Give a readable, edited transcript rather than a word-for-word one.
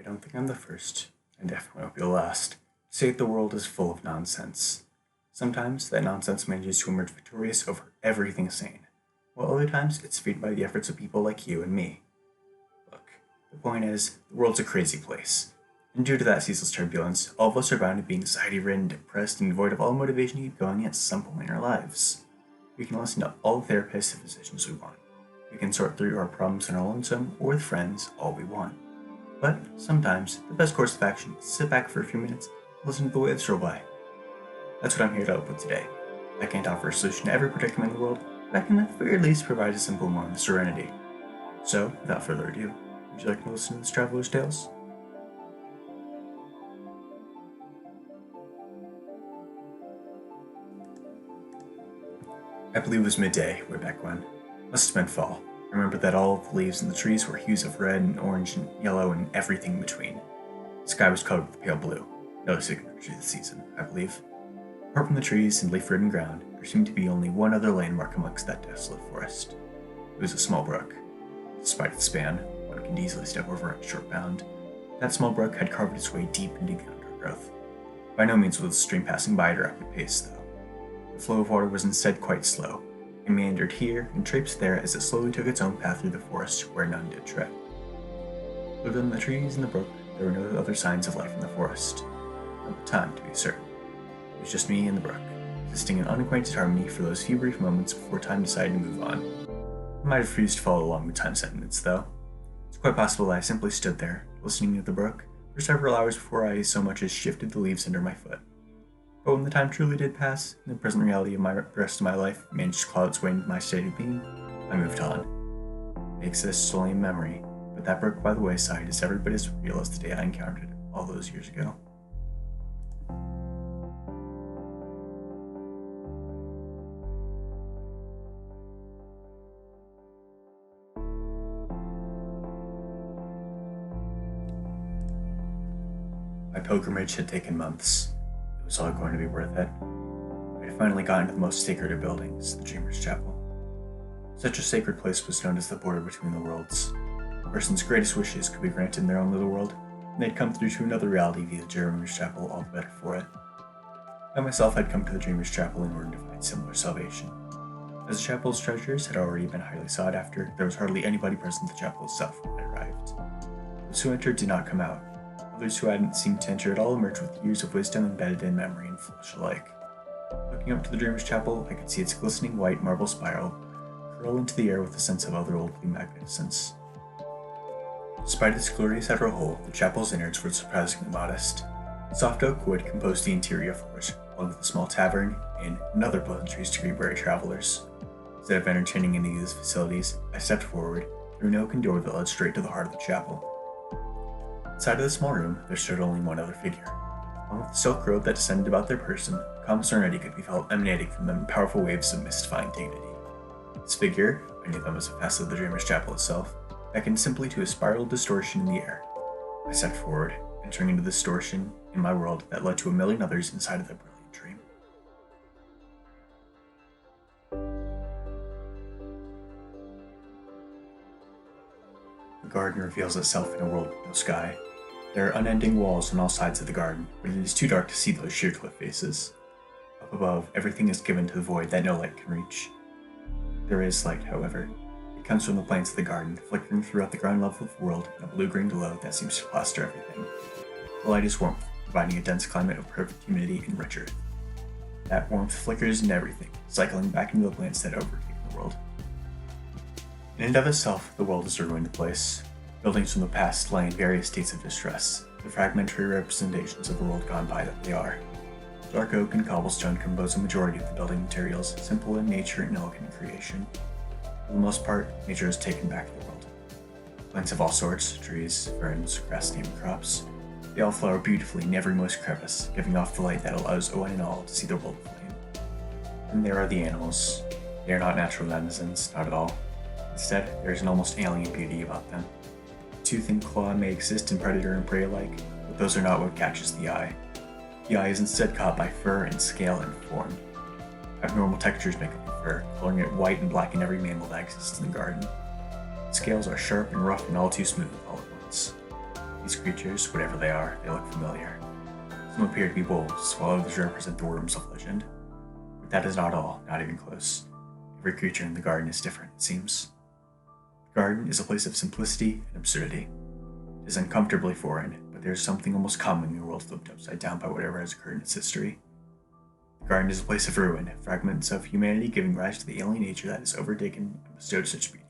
I don't think I'm the first, and definitely won't be the last, to say that the world is full of nonsense. Sometimes that nonsense manages to emerge victorious over everything sane, while other times it's defeated by the efforts of people like you and me. Look, the point is, the world's a crazy place, and due to that ceaseless turbulence, all of us are bound to being anxiety-ridden, depressed, and devoid of all motivation to keep going at some point in our lives. We can listen to all the therapists and physicians we want. We can sort through our problems on our lonesome or with friends all we want. But sometimes, the best course of action is to sit back for a few minutes and listen to the waves roll by. That's what I'm here to help with today. I can't offer a solution to every predicament in the world, but I can at the very least provide a simple moment of serenity. So, without further ado, would you like to listen to this traveler's tales? I believe it was midday, way back when. Must have been fall. I remember that all of the leaves in the trees were hues of red and orange and yellow and everything in between. The sky was colored with pale blue, no signature to the season, I believe. Apart from the trees and leaf-ridden ground, there seemed to be only one other landmark amongst that desolate forest. It was a small brook. Despite its span, one could easily step over it at a short bound. That small brook had carved its way deep into the undergrowth. By no means was the stream passing by at a rapid pace, though. The flow of water was instead quite slow. It meandered here and traipsed there as it slowly took its own path through the forest where none did tread. Other than the trees and the brook, there were no other signs of life in the forest. Not the time, to be certain. It was just me and the brook, existing in unacquainted harmony for those few brief moments before time decided to move on. I might have refused to follow along with time sentiments, though. It's quite possible that I simply stood there, listening to the brook, for several hours before I so much as shifted the leaves under my foot. But when the time truly did pass, and the present reality of the rest of my life managed to cloud its way into my state of being, I moved on. It exists only in memory, but that brook by the wayside is every bit as real as the day I encountered it all those years ago. My pilgrimage had taken months. It was all going to be worth it. I had finally gotten to the most sacred of buildings, the Dreamer's Chapel. Such a sacred place was known as the border between the worlds. A person's greatest wishes could be granted in their own little world, and they'd come through to another reality via the Dreamer's Chapel all the better for it. I myself had come to the Dreamer's Chapel in order to find similar salvation. As the chapel's treasures had already been highly sought after, there was hardly anybody present at the chapel itself when I arrived. Those who entered did not come out. Others who hadn't seemed to enter at all emerged with years of wisdom embedded in memory and flesh alike. Looking up to the Dreamer's Chapel, I could see its glistening white marble spiral curl into the air with a sense of otherworldly magnificence. Despite its glorious outer whole, the chapel's innards were surprisingly modest. Soft oak wood composed the interior floors, along with a small tavern and other pleasantries to greet weary travelers. Instead of entertaining any of these facilities, I stepped forward through an oaken door that led straight to the heart of the chapel. Inside of the small room, there stood only one other figure. Along with the silk robe that descended about their person, calm serenity could be felt emanating from them in powerful waves of mystifying dignity. This figure, I knew them as a facet of the Dreamer's Chapel itself, beckoned simply to a spiral distortion in the air. I stepped forward, entering into the distortion in my world that led to a million others inside of the brilliant dream. The garden reveals itself in a world with no sky. There are unending walls on all sides of the garden, but it is too dark to see those sheer cliff faces. Up above, everything is given to the void that no light can reach. There is light, however. It comes from the plants of the garden, flickering throughout the ground level of the world in a blue-green glow that seems to plaster everything. The light is warmth, providing a dense climate of perfect humidity and rich earth. That warmth flickers into everything, cycling back into the plants that overtake the world. In and of itself, the world is a ruined place. Buildings from the past lie in various states of distress, the fragmentary representations of the world gone by that they are. Dark oak and cobblestone compose a majority of the building materials, simple in nature and elegant in creation. For the most part, nature has taken back the world. Plants of all sorts, trees, ferns, grass-named crops, they all flower beautifully in every moist crevice, giving off the light that allows one and all to see the world aflame. Then there are the animals. They are not natural denizens, not at all. Instead, there is an almost alien beauty about them. Tooth and claw may exist in predator and prey alike, but those are not what catches the eye. The eye is instead caught by fur and scale and form. Abnormal textures make up the fur, coloring it white and black in every mammal that exists in the garden. The scales are sharp and rough and all too smooth all at once. These creatures, whatever they are, they look familiar. Some appear to be wolves, while others represent the worms of legend. But that is not all, not even close. Every creature in the garden is different, it seems. The garden is a place of simplicity and absurdity. It is uncomfortably foreign, but there is something almost common in a world flipped upside down by whatever has occurred in its history. The garden is a place of ruin, fragments of humanity giving rise to the alien nature that has overtaken and bestowed such beauty.